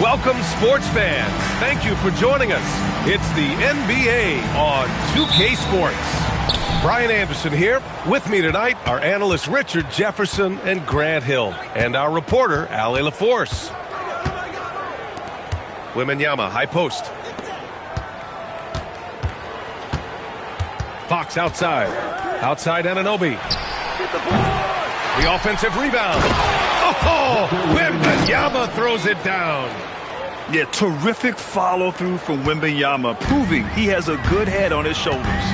Welcome, sports fans. Thank you for joining us. It's the NBA on 2K Sports. Brian Anderson here. With me tonight, our analysts Richard Jefferson and Grant Hill, and our reporter, Ali LaForce. Wembanyama, high post. Fox outside. Outside Anunoby. The offensive rebound. Oh, Wembanyama throws it down. Yeah, terrific follow-through from Wembanyama, proving he has a good head on his shoulders.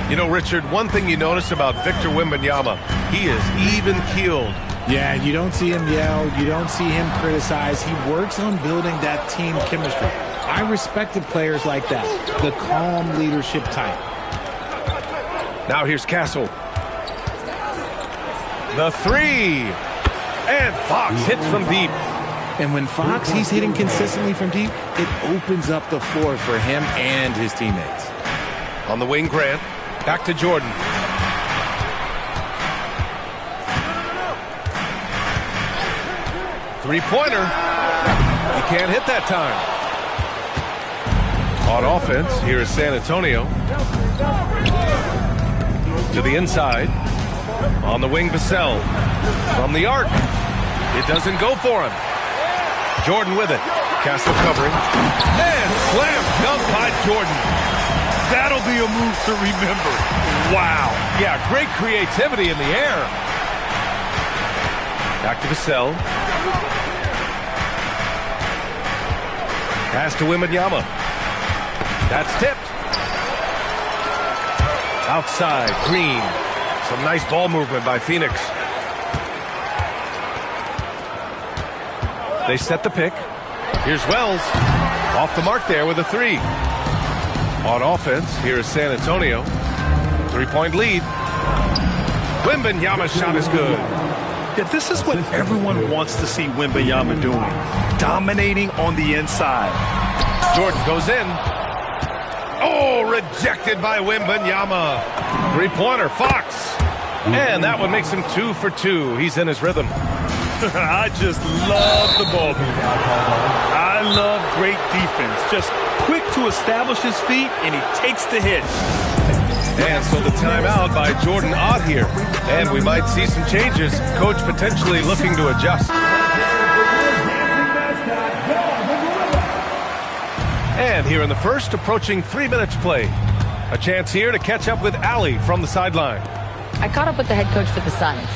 You know, Richard, one thing you notice about Victor Wembanyama, he is even-keeled. Yeah, you don't see him yell. You don't see him criticize. He works on building that team chemistry. I respected players like that, the calm leadership type. Now here's Castle. The three. And Fox hits from deep. And when Fox, he's hitting consistently from deep, it opens up the floor for him and his teammates. On the wing, Grant. Back to Jordan. Three-pointer. He can't hit that time. On offense, here is San Antonio. To the inside. On the wing, Vassell. From the arc. It doesn't go for him. Jordan with it. Castle covering. And slam dunk by Jordan. That'll be a move to remember. Wow. Yeah, great creativity in the air. Back to Vassell. Pass to Wembanyama. That's tipped. Outside, Green. Some nice ball movement by Phoenix. They set the pick. Here's Wells. Off the mark there with a three. On offense, here is San Antonio. Three-point lead. Wembanyama's shot is good. Yeah, this is what everyone wants to see Wembanyama doing. Dominating on the inside. Jordan goes in. Oh, rejected by Wembanyama. Three-pointer, Fox. And that one makes him 2 for 2. He's in his rhythm. I just love the ball. I love great defense. Just quick to establish his feet, and he takes the hit. And so the timeout by Jordan Ott here. And we might see some changes. Coach potentially looking to adjust. And here in the first, approaching 3 minutes play. A chance here to catch up with Ali from the sideline. I caught up with the head coach for the Suns.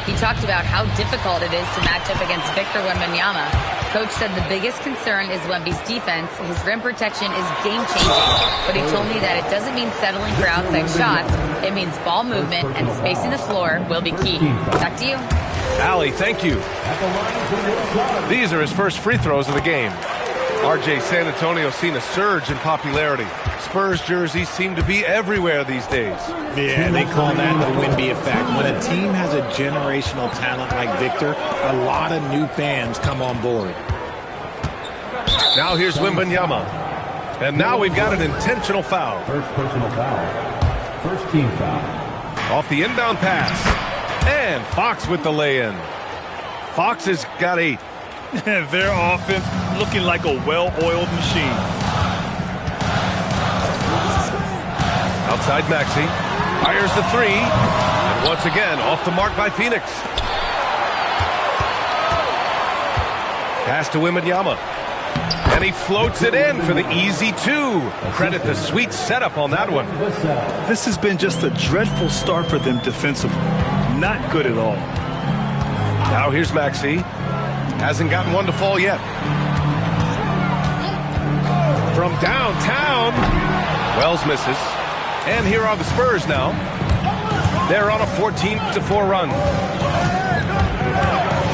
He talked about how difficult it is to match up against Victor Wembanyama. Coach said the biggest concern is Wemby's defense. His rim protection is game-changing. But he told me that it doesn't mean settling for outside shots. It means ball movement and spacing the floor will be key. Back to you. Ali, thank you. These are his first free throws of the game. RJ, San Antonio seen a surge in popularity. Spurs jerseys seem to be everywhere these days. Yeah, they call that the Wemby effect. When a team has a generational talent like Victor, a lot of new fans come on board. Now here's Wembanyama. And now we've got an intentional foul. First personal foul. First team foul. Off the inbound pass. And Fox with the lay-in. Fox has got 8. Their offense looking like a well-oiled machine. Outside Maxey. Fires the three. And once again, off the mark by Phoenix. Pass to Wembanyama. And he floats it in for the easy 2. Credit the sweet setup on that one. This has been just a dreadful start for them defensively. Not good at all. Now here's Maxey. Hasn't gotten one to fall yet. From downtown. Wells misses. And here are the Spurs now. They're on a 14-4 run.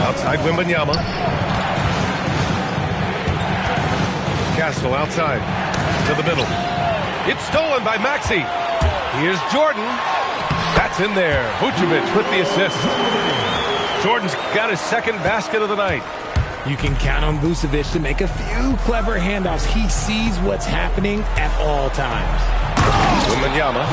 Outside Wembanyama. Castle outside. To the middle. It's stolen by Maxey. Here's Jordan. That's in there. Vucevic with the assist. Jordan's got his second basket of the night. You can count on Vucevic to make a few clever handoffs. He sees what's happening at all times. Wembanyama.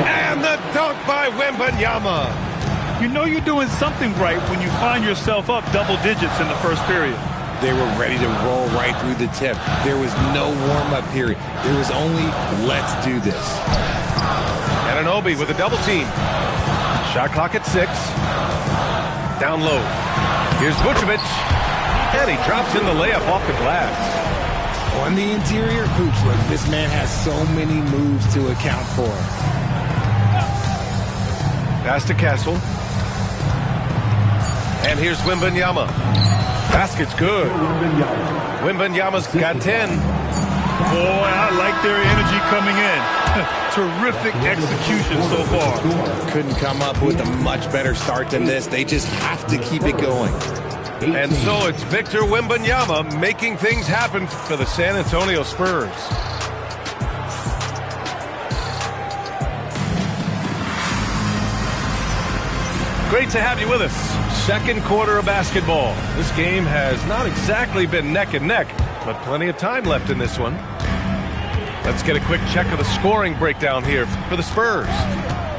And the dunk by Wembanyama. You know you're doing something right when you find yourself up double digits in the first period. They were ready to roll right through the tip. There was no warm-up period. There was only, let's do this. Anunoby with a double team. Shot clock at 6. Down low. Here's Vucevic. And he drops in the layup off the glass. On the interior, Vooch, look, this man has so many moves to account for. Pass to Castle. And here's Wembanyama. Basket's good. Wembanyama's got 10. Boy, I like their energy coming in. Terrific execution so far. Couldn't come up with a much better start than this. They just have to keep it going. And so it's Victor Wembanyama making things happen for the San Antonio Spurs. Great to have you with us. Second quarter of basketball. This game has not exactly been neck and neck, but plenty of time left in this one. Let's get a quick check of the scoring breakdown here for the Spurs.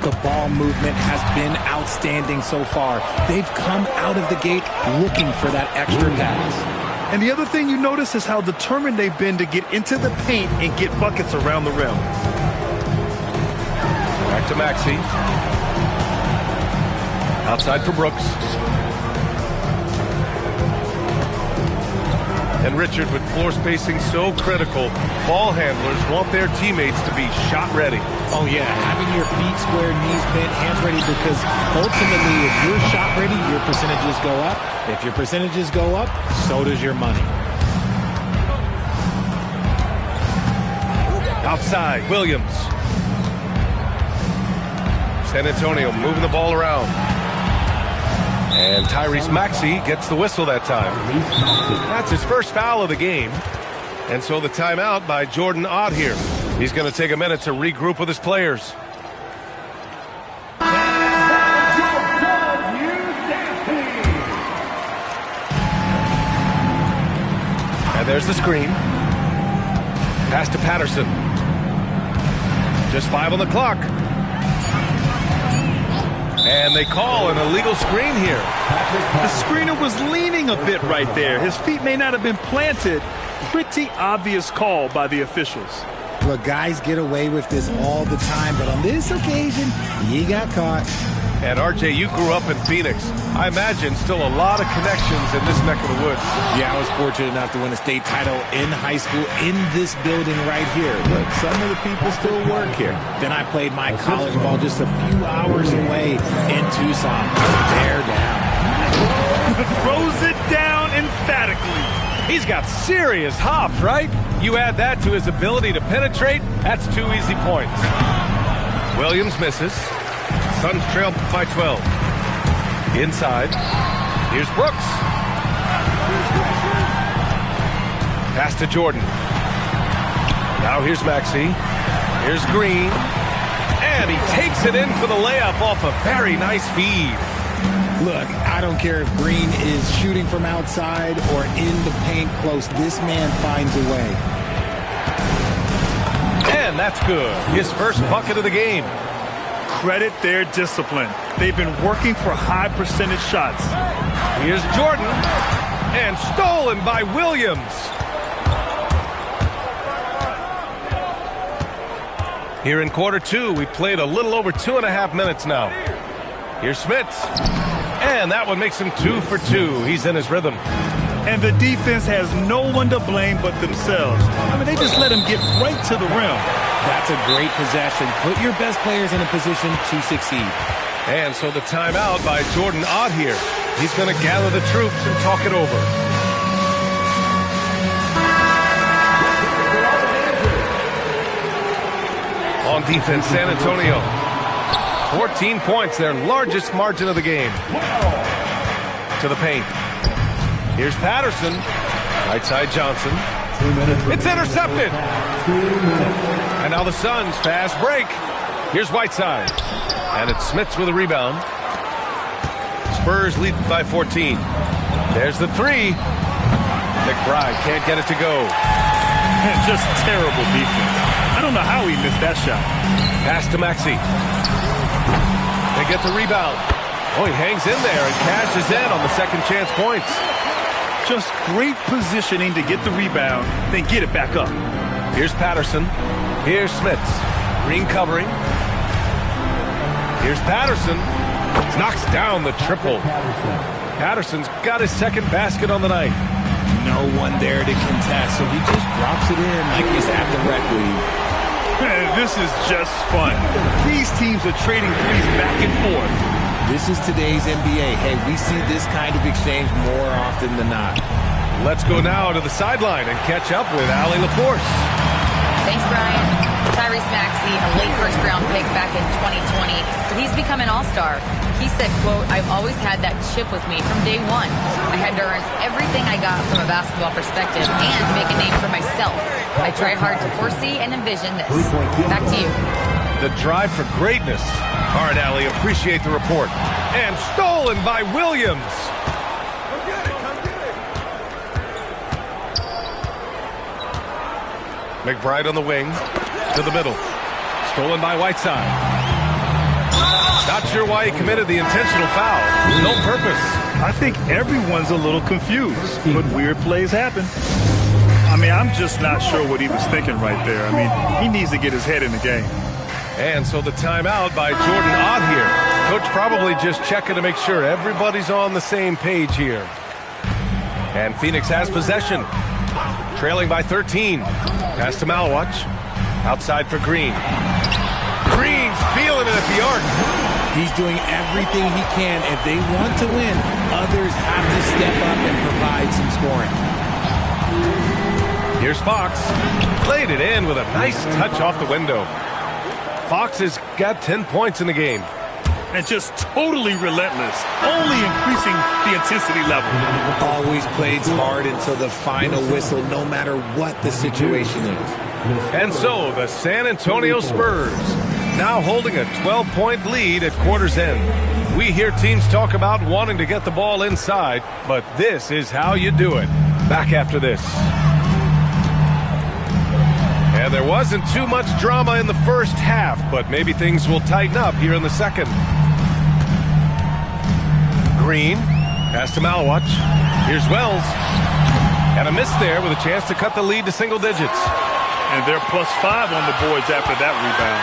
The ball movement has been outstanding so far. They've come out of the gate looking for that extra pass. And the other thing you notice is how determined they've been to get into the paint and get buckets around the rim. Back to Maxey. Outside for Brooks. And Richard, with floor spacing so critical, ball handlers want their teammates to be shot ready. Oh, yeah, having your feet square, knees bent, hands ready, because ultimately, if you're shot ready, your percentages go up. If your percentages go up, so does your money. Outside, Williams. San Antonio moving the ball around. And Tyrese Maxey gets the whistle that time. That's his first foul of the game. And so the timeout by Jordan Ott here. He's going to take a minute to regroup with his players. And there's the screen. Pass to Patterson. Just 5 on the clock. And they call an illegal screen here. The screener was leaning a bit right there. His feet may not have been planted. Pretty obvious call by the officials. Look, guys get away with this all the time, but on this occasion, he got caught. And RJ, you grew up in Phoenix. I imagine still a lot of connections in this neck of the woods. Yeah, I was fortunate enough to win a state title in high school in this building right here. Look, some of the people still work here. Then I played my college ball just a few hours away in Tucson. They're down. Throws it down emphatically. He's got serious hops, right? You add that to his ability to penetrate, that's 2 easy points. Williams misses. Suns trail by 12. Inside. Here's Brooks. Pass to Jordan. Now here's Maxey. Here's Green. And he takes it in for the layup off a very nice feed. Look, I don't care if Green is shooting from outside or in the paint close. This man finds a way. And that's good. His first bucket of the game. Credit their discipline. They've been working for high percentage shots. Here's Jordan. And stolen by Williams. Here in quarter 2, we played a little over 2.5 minutes now. Here's Smits. And that one makes him 2 for 2. He's in his rhythm. And the defense has no one to blame but themselves. I mean, they just let him get right to the rim. That's a great possession. Put your best players in a position to succeed. And so the timeout by Jordan Ott here. He's going to gather the troops and talk it over. On defense, San Antonio. 14 points, their largest margin of the game. To the paint. Here's Patterson. Right side Johnson. It's intercepted. And now the Suns fast break. Here's Whiteside. And it's Smits with a rebound. Spurs lead by 14. There's the 3. McBride can't get it to go. Just terrible defense. I don't know how he missed that shot. Pass to Maxey. They get the rebound. Oh, he hangs in there and cashes in on the second chance points. Just great positioning to get the rebound, then get it back up. Here's Patterson. Here's Smits. Green covering. Here's Patterson. Knocks down the triple. Patterson's got his second basket on the night. No one there to contest, so he just drops it in like he's at the rec league. This is just fun. These teams are trading threes back and forth. This is today's NBA. Hey, we see this kind of exchange more often than not. Let's go now to the sideline and catch up with Allie LaForce. Thanks, Brian. Tyrese Maxey, a late first-round pick back in 2020, but he's become an all-star. He said, quote, "I've always had that chip with me from day one. I had to earn everything I got from a basketball perspective and make a name for myself. I tried hard to foresee and envision this." Back to you. The drive for greatness. All right, Allie, appreciate the report. And stolen by Williams. McBride on the wing. To the middle. Stolen by Whiteside. Not sure why he committed the intentional foul. No purpose. I think everyone's a little confused, but weird plays happen. I mean, I'm just not sure what he was thinking right there. I mean, he needs to get his head in the game. And so the timeout by Jordan Ott here. Coach probably just checking to make sure everybody's on the same page here. And Phoenix has possession. Trailing by 13. Pass to Malwatch. Outside for Green. Green's feeling it at the arc. He's doing everything he can. If they want to win, others have to step up and provide some scoring. Here's Fox. Played it in with a nice touch off the window. Fox has got 10 points in the game. And just totally relentless, only increasing the intensity level. Always plays hard until the final whistle, no matter what the situation is. And so the San Antonio Spurs now holding a 12-point lead at quarter's end. We hear teams talk about wanting to get the ball inside, but this is how you do it. Back after this. And there wasn't too much drama in the first half, but maybe things will tighten up here in the second. Green, pass to Malwatch. Here's Wells. And a miss there with a chance to cut the lead to single digits. And they're +5 on the boards after that rebound.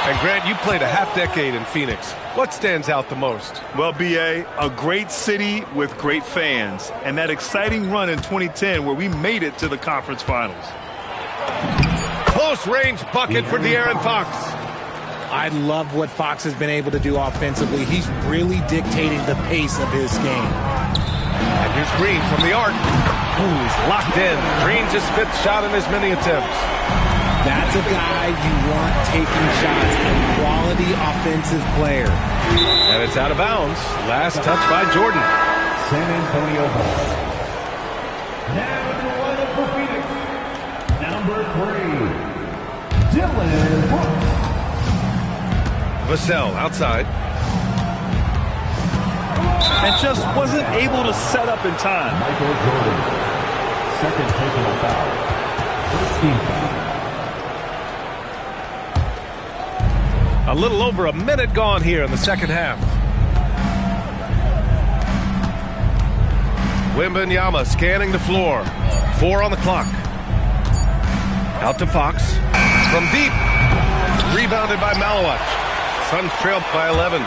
And Grant, you played a half-decade in Phoenix. What stands out the most? Well, B.A., a great city with great fans. And that exciting run in 2010 where we made it to the conference finals. Close-range bucket for De'Aaron Fox. I love what Fox has been able to do offensively. He's really dictating the pace of his game. And here's Green from the arc. Ooh, he's locked in. Green's his 5th shot in as many attempts. That's a guy you want taking shots, a quality offensive player. And it's out of bounds. Last touch by Jordan. San Antonio Hawks. Now in the lineup for Phoenix, number 3, Dylan Brooks. Vassell outside. And just wasn't able to set up in time. Michael Jordan, second personal foul. First team foul. A little over a minute gone here in the second half. Wembanyama scanning the floor. 4 on the clock. Out to Fox. From deep. Rebounded by Malwatch. Suns trail by 11.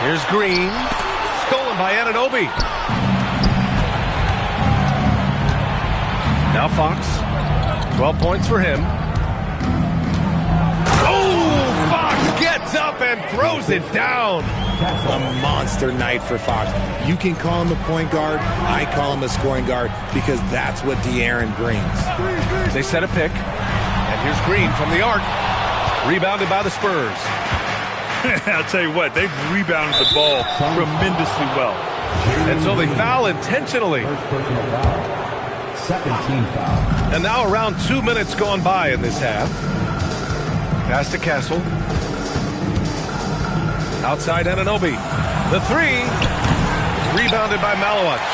Here's Green. Stolen by Anunoby. Now Fox. 12 points for him. Oh! Fox gets up and throws it down. A monster night for Fox. You can call him a point guard. I call him a scoring guard because that's what De'Aaron brings. They set a pick. And here's Green from the arc. Rebounded by the Spurs. I'll tell you what, they've rebounded the ball tremendously well. And so they foul intentionally. First personal foul. Second team foul. And now around 2 minutes gone by in this half. Pass to Castle. Outside Anunoby. The 3. Rebounded by Malwatch.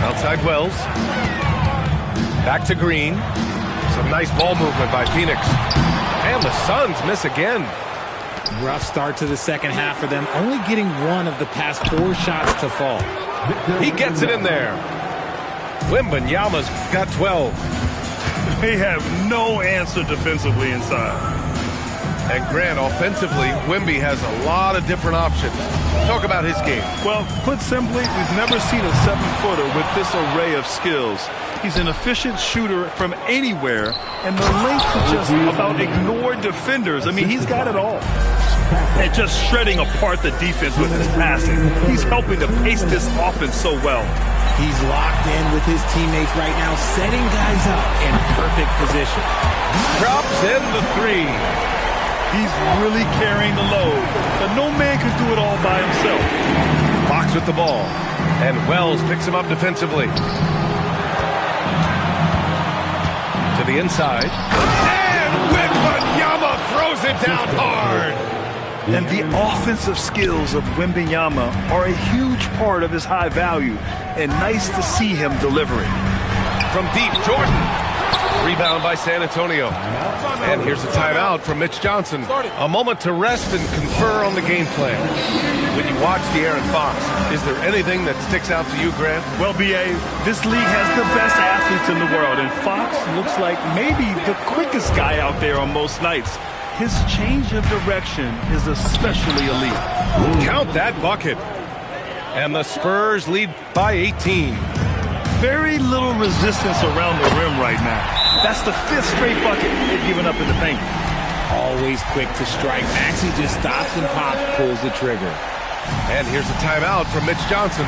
Outside Wells. Back to Green. Some nice ball movement by Phoenix. And the Suns miss again. Rough start to the second half for them, only getting 1 of the past 4 shots to fall. He gets it in there. Wembanyama's got 12. They have no answer defensively inside. And Grant, offensively, Wemby has a lot of different options. Talk about his game. Well, put simply, we've never seen a 7-footer with this array of skills. He's an efficient shooter from anywhere, and the length to just about ignore defenders. I mean, he's got it all. And just shredding apart the defense with his passing. He's helping to pace this offense so well. He's locked in with his teammates right now, setting guys up in perfect position. Drops in the three. He's really carrying the load, but no man can do it all by himself. Fox with the ball, and Wells picks him up defensively. To the inside, and Wembanyama throws it down hard. And the offensive skills of Wembanyama are a huge part of his high value, and nice to see him delivering. From deep, Jordan. Rebound by San Antonio. And here's a timeout from Mitch Johnson. A moment to rest and confer on the game plan. When you watch De'Aaron Fox, is there anything that sticks out to you, Grant? Well, B.A., this league has the best athletes in the world, and Fox looks like maybe the quickest guy out there on most nights. His change of direction is especially elite. Count that bucket. And the Spurs lead by 18. Very little resistance around the rim right now. That's the 5th straight bucket they've given up in the paint. Always quick to strike. Maxey just stops and pops, pulls the trigger. And here's a timeout from Mitch Johnson.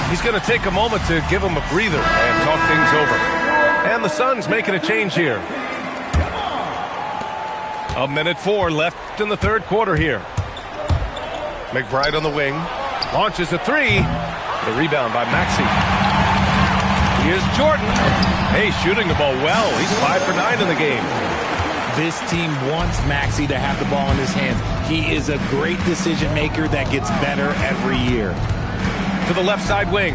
He's going to take a moment to give him a breather and talk things over. And the Suns making a change here. 1:04 left in the third quarter here. McBride on the wing. Launches a three. The rebound by Maxey. Here's Jordan. Hey, shooting the ball well. He's 5 for 9 in the game. This team wants Maxey to have the ball in his hands. He is a great decision maker that gets better every year. To the left side wing.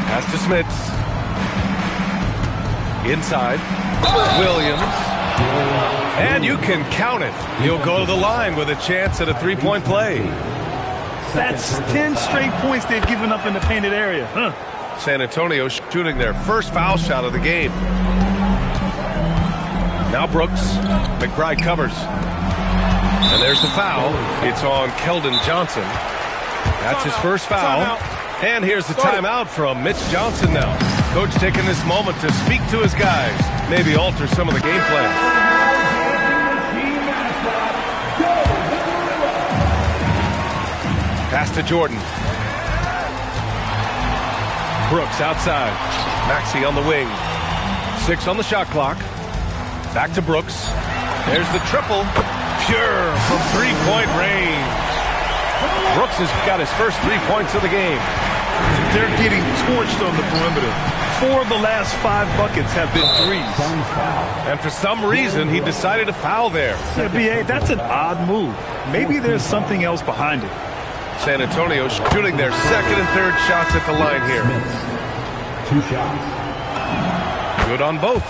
Pass to Smits. Inside. Williams. And you can count it. He'll go to the line with a chance at a three-point play. That's 10 straight points they've given up in the painted area. San Antonio shooting their first foul shot of the game. Now Brooks. McBride covers. And there's the foul. It's on Keldon Johnson. That's his first foul. And here's the timeout from Mitch Johnson now. Coach taking this moment to speak to his guys. Maybe alter some of the game plan. Pass to Jordan. Brooks outside. Maxey on the wing. 6 on the shot clock. Back to Brooks. There's the triple. Pure from three-point range. Brooks has got his first 3 points of the game. They're getting torched on the perimeter. 4 of the last 5 buckets have been threes. And for some reason, he decided to foul there. Yeah, B.A., that's an odd move. Maybe there's something else behind it. San Antonio shooting their second and third shots at the line here. 2 shots. Good on both.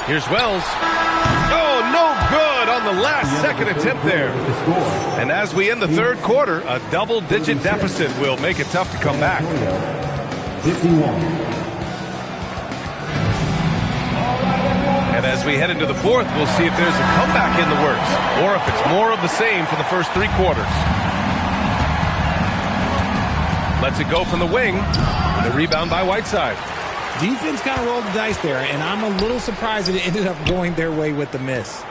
Here's Wells. Oh, no good on the last second attempt there. And as we end the third quarter, a double-digit deficit will make it tough to come back. 51. And as we head into the fourth, we'll see if there's a comeback in the works or if it's more of the same for the first 3 quarters. Lets it go from the wing. The rebound by Whiteside. Defense kind of rolled the dice there, and I'm a little surprised that it ended up going their way with the miss.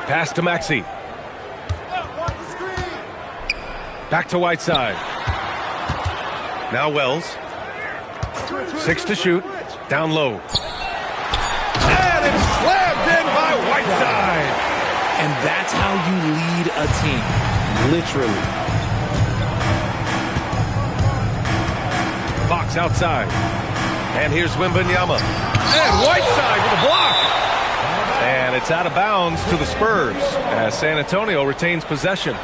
Pass to Maxey. Back to Whiteside. Now Wells. 6 to shoot. Down low. And it's slammed in by Whiteside. And that's how you lead a team. Literally. Fox outside. And here's Wembanyama. And Whiteside with a block. And it's out of bounds to the Spurs as San Antonio retains possession.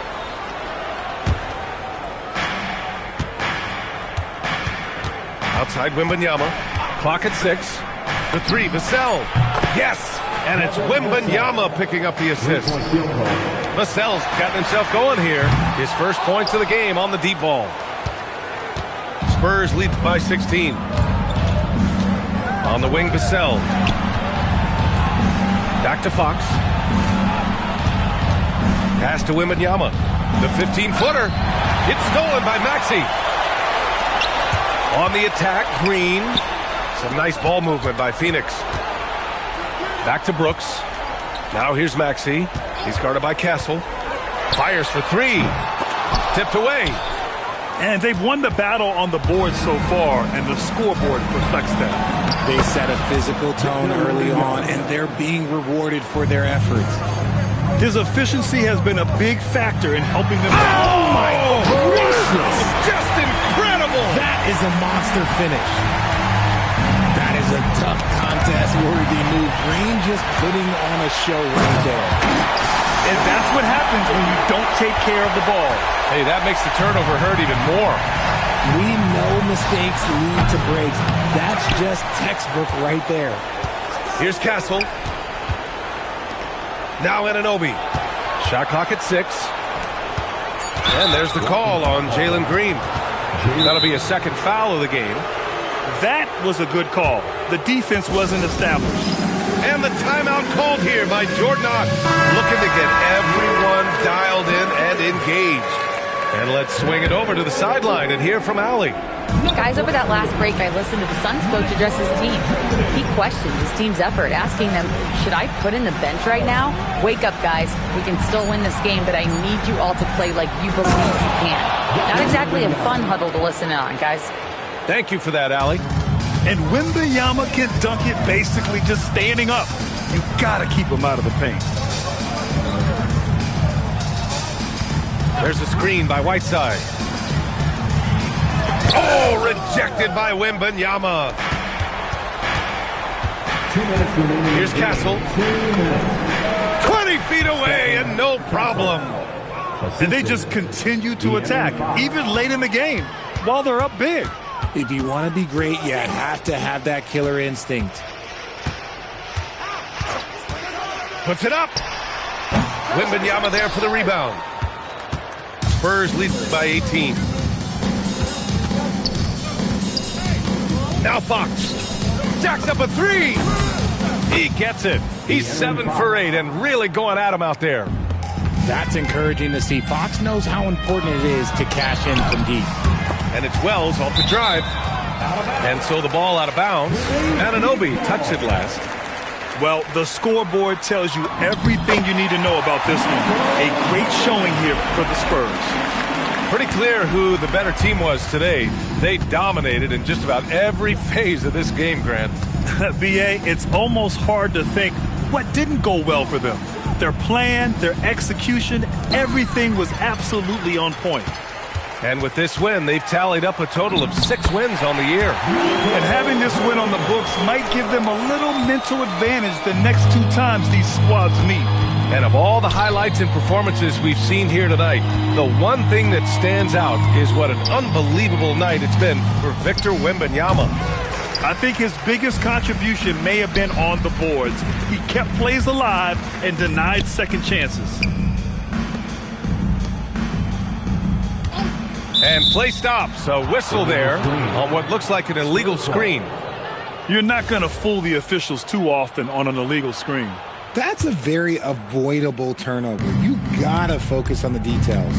Outside Wembanyama. Clock at 6. The 3, Vassell. Yes! And it's Wembanyama picking up the assist. Vassell's gotten himself going here. His first points of the game on the deep ball. Spurs lead by 16. On the wing, Vassell. Back to Fox. Pass to Wembanyama. The 15-footer. It's stolen by Maxey. On the attack, Green. Some nice ball movement by Phoenix. Back to Brooks. Now here's Maxey. He's guarded by Castle. Fires for three. Tipped away. And they've won the battle on the board so far, and the scoreboard reflects that. They set a physical tone early on, and they're being rewarded for their efforts. His efficiency has been a big factor in helping them. Oh, my goodness! Just incredible! That is a monster finish. That is a tough contest-worthy move. Green just putting on a show right there. And that's what happens when you don't take care of the ball. Hey, that makes the turnover hurt even more. We know mistakes lead to breaks. That's just textbook right there. Here's Castle. Now Anunoby. Shot clock at 6. And there's the call on Jalen Green. That'll be a second foul of the game. That was a good call. The defense wasn't established. And the timeout called here by Jordan Ott. Looking to get everyone dialed in and engaged. And let's swing it over to the sideline and hear from Allie. Guys, over that last break, I listened to the Suns coach address his team. He questioned his team's effort, asking them, should I put in the bench right now? Wake up, guys. We can still win this game, but I need you all to play like you believe you can. Not exactly a fun huddle to listen in on, guys. Thank you for that, Allie. And Wembanyama can dunk it basically just standing up. You gotta keep him out of the paint. There's a screen by Whiteside. Oh, rejected by Wembanyama. 2 minutes remaining. Here's Castle. 20 feet away and no problem. And they just continue to attack, even late in the game, while they're up big. If you want to be great, you have to have that killer instinct. Puts it up. Wembanyama there for the rebound. Spurs lead by 18. Now Fox. Jacks up a three. He gets it. He's 7 for 8 and really going at him out there. That's encouraging to see. Fox knows how important it is to cash in from deep. And it's Wells off the drive. And so the ball out of bounds. Anunoby touched it last. Well, the scoreboard tells you everything you need to know about this one. A great showing here for the Spurs. Pretty clear who the better team was today. They dominated in just about every phase of this game, Grant. BA, it's almost hard to think what didn't go well for them. Their plan, their execution, everything was absolutely on point. And with this win, they've tallied up a total of 6 wins on the year. And having this win on the books might give them a little mental advantage the next 2 times these squads meet. And of all the highlights and performances we've seen here tonight, the one thing that stands out is what an unbelievable night it's been for Victor Wembanyama. I think his biggest contribution may have been on the boards. He kept plays alive and denied second chances. And play stops. A whistle there on what looks like an illegal screen. You're not going to fool the officials too often on an illegal screen. That's a very avoidable turnover. You gotta focus on the details.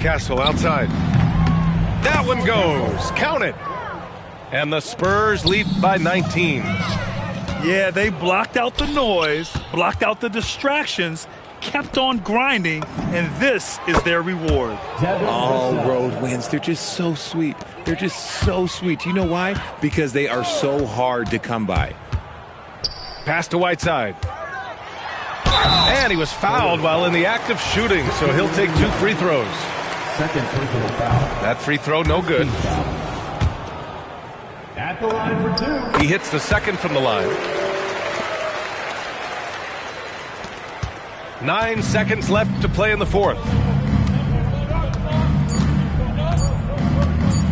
Castle outside. That one goes. Count it. And the Spurs lead by 19. Yeah, they blocked out the noise, blocked out the distractions, kept on grinding, and this is their reward. All road wins, they're just so sweet. They're just so sweet. You know why? Because they are so hard to come by. Pass to Whiteside. And he was fouled while in the act of shooting, so he'll take 2 free throws. Second personal foul. That free throw, no good. At the line for 2. He hits the second from the line. 9 seconds left to play in the fourth.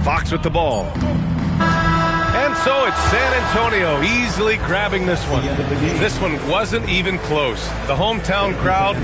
Fox with the ball. And And so it's San Antonio easily grabbing this one. This one wasn't even close. The hometown crowd